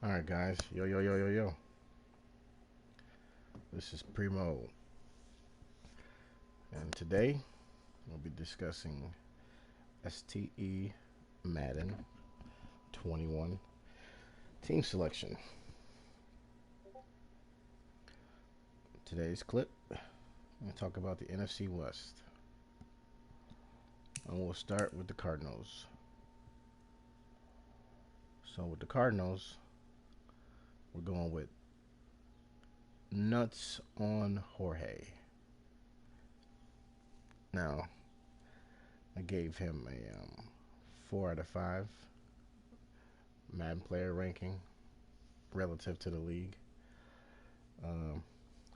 Alright guys, yo yo yo yo yo. This is Primo, and today we'll be discussing STE Madden 21 team selection. Today's clip, I'm going to talk about the NFC West. And we'll start with the Cardinals. So with the Cardinals, we're going with Nuts on Jorge. Now, I gave him a 4 out of 5 Madden player ranking relative to the league.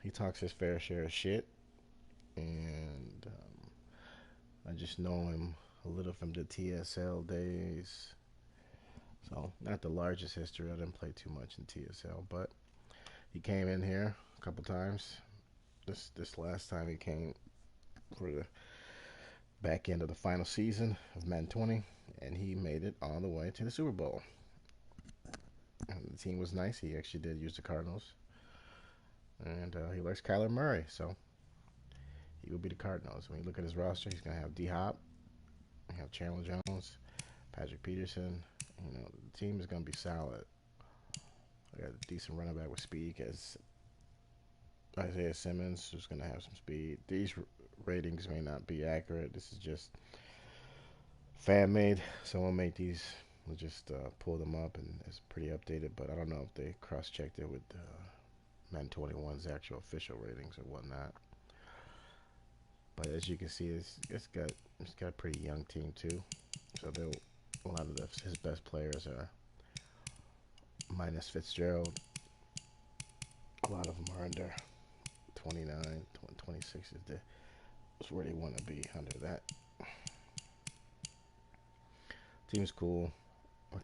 He talks his fair share of shit, and I just know him a little from the TSL days. So, not the largest history. I didn't play too much in TSL, but he came in here a couple times. This last time he came for the back end of the final season of Madden 20, and he made it all the way to the Super Bowl. And the team was nice. He actually did use the Cardinals, and he likes Kyler Murray, so he will be the Cardinals. When you look at his roster, he's gonna have D Hop, you have Chandler Jones, Patrick Peterson. You know, the team is gonna be solid. I got a decent running back with speed as Isaiah Simmons, who's gonna have some speed. These ratings may not be accurate. This is just fan made. Someone made these. We'll just pull them up, and it's pretty updated. But I don't know if they cross-checked it with Madden 21's actual official ratings or whatnot. But as you can see, it's got a pretty young team too. So a lot of his best players are minus Fitzgerald. A lot of them are under 29, 26 is where they want to be under that. Team's cool.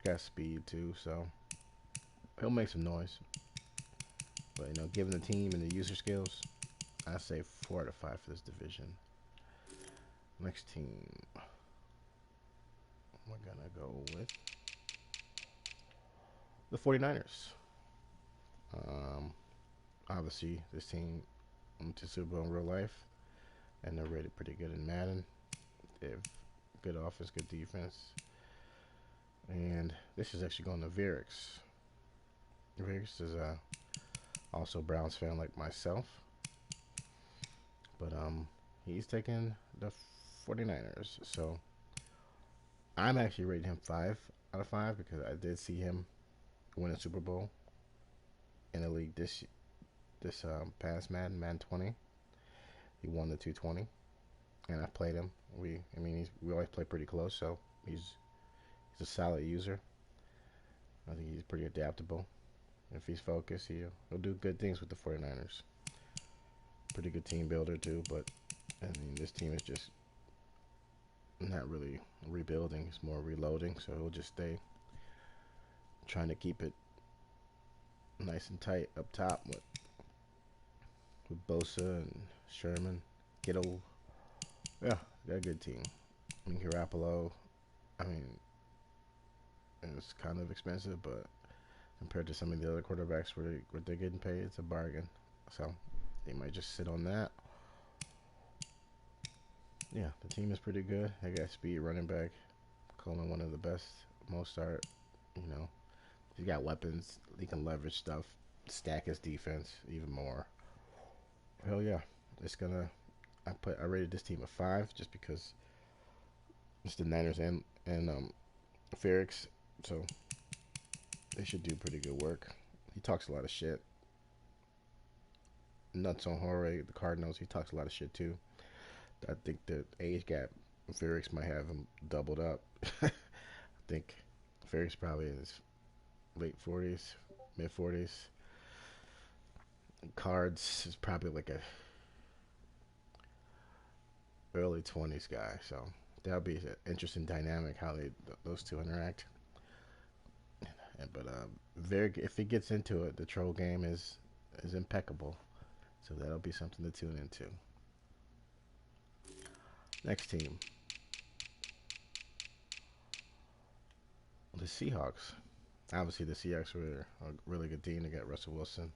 Got speed too, so he'll make some noise. But you know, given the team and the user skills, I say 4 out of 5 for this division. Next team, we're gonna go with the 49ers. Obviously, this team went to Super Bowl in real life, and they're rated pretty good in Madden. They have good offense, good defense. And this is actually going to Virix. Virix is also a Browns fan like myself. But he's taking the 49ers. So I'm actually rating him 5 out of 5 because I did see him win a Super Bowl in the league this past Madden 20. He won the 220, and I played him. We always play pretty close, so he's a solid user. I think he's pretty adaptable. If he's focused, he'll do good things with the 49ers. Pretty good team builder too, but I mean, this team is just not really rebuilding. It's more reloading, so he'll just stay trying to keep it nice and tight up top with Bosa and Sherman. Kittle. Yeah, they're a good team. I mean, Garoppolo, I mean, it's kind of expensive, but compared to some of the other quarterbacks where they're getting paid, it's a bargain. So they might just sit on that. Yeah, the team is pretty good. They got speed running back. Coleman, one of the best. Mostert, you know, he got weapons. He can leverage stuff, stack his defense even more. Hell yeah, it's gonna. I rated this team a 5 just because it's the Niners and Ferrix, so they should do pretty good work. He talks a lot of shit. Nuts on Jorge, the Cardinals. He talks a lot of shit too. I think the age gap, Ferrix might have him doubled up. I think Ferrix probably in his late 40s, mid 40s. Cards is probably like a early 20s guy, so that'll be an interesting dynamic how those two interact. But if he gets into it, the troll game is impeccable, so that'll be something to tune into. Next team, The Seahawks. Obviously, the Seahawks were a really good team. They got Russell Wilson,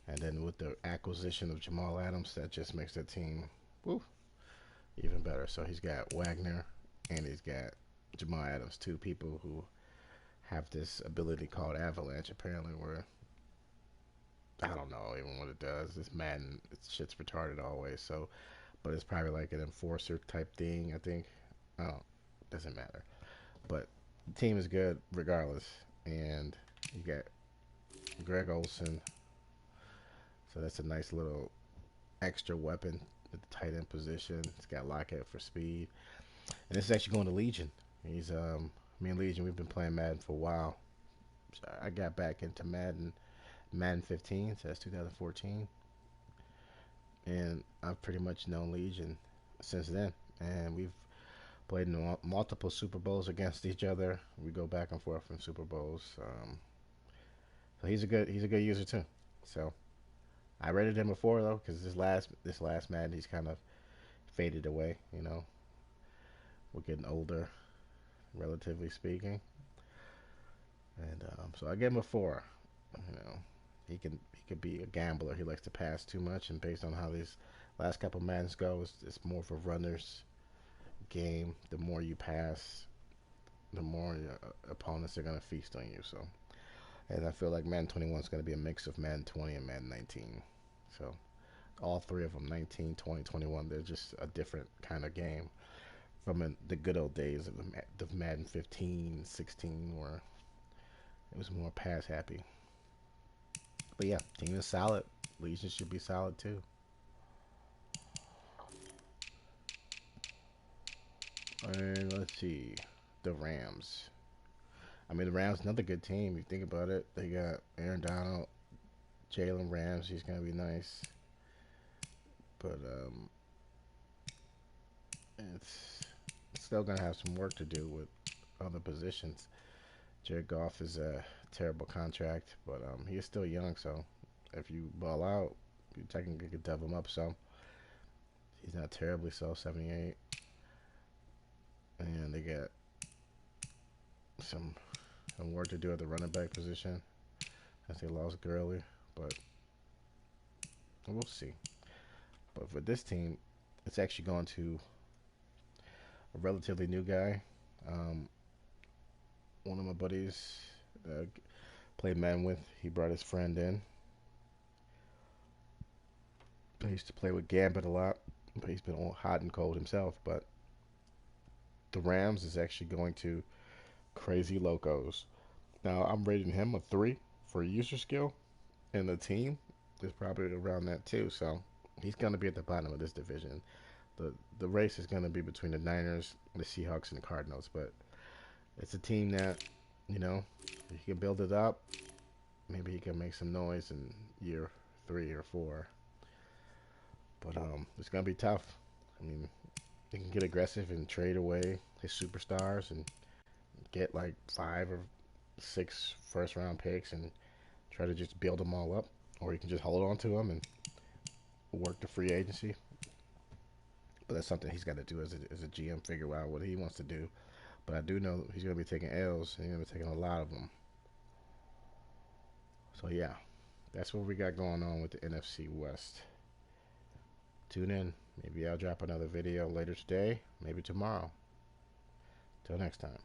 and then with the acquisition of Jamal Adams, that just makes the team, woo, even better. So he's got Wagner, and he's got Jamal Adams, two people who have this ability called Avalanche, apparently, where I don't know even what it does. This Madden, it's shit's retarded always. So, but it's probably like an enforcer type thing. I think. Oh, doesn't matter. But the team is good regardless, and you got Greg Olson. So that's a nice little extra weapon at the tight end position. It's got Lockett for speed, and this is actually going to Legion. He's Me and Legion, we've been playing Madden for a while. So I got back into Madden 15, so that's 2014, and I've pretty much known Legion since then, and we've played in multiple Super Bowls against each other. We go back and forth in Super Bowls. So he's a good user too. So I rated him before though, because this last Madden he's kind of faded away. We're getting older, relatively speaking, and so I gave him a 4. You know, he could be a gambler. He likes to pass too much, and based on how these last couple Maddens go, it's more of a runner's game. The more you pass, the more your opponents are gonna feast on you. So, and I feel like Madden 21 is gonna be a mix of Madden 20 and Madden 19. So all three of them, 19, 20, 21, they're just a different kind of game from the good old days of the Madden 15, 16, where it was more pass happy. But yeah, team is solid. Legion should be solid too. And let's see, the Rams. I mean, the Rams, another good team. You think about it, they got Aaron Donald, Jalen Ramsey's gonna be nice, but it's still gonna have some work to do with other positions. Jared Goff is a terrible contract, but he is still young, so if you ball out, you technically could dub him up some. He's not terribly so, 78, and they got some work to do at the running back position as they lost Gurley, but we'll see. But for this team, it's actually going to a relatively new guy. Um, One of my buddies played man with. He brought his friend in. I used to play with Gambit a lot, but he's been all hot and cold himself. But the Rams is actually going to Crazy Locos. Now I'm rating him a 3 for user skill, and the team is probably around that too. So he's going to be at the bottom of this division. The race is going to be between the Niners, the Seahawks, and the Cardinals. But it's a team that, you know, he can build it up. Maybe he can make some noise in year 3 or 4. But it's gonna be tough. I mean, he can get aggressive and trade away his superstars and get like 5 or 6 first round picks and try to just build them all up, or he can just hold on to them and work the free agency. But that's something he's got to do as a GM, figure out what he wants to do. But I do know he's gonna be taking L's, and he's gonna be taking a lot of them. So yeah, that's what we got going on with the NFC West. Tune in. Maybe I'll drop another video later today, maybe tomorrow. Till next time.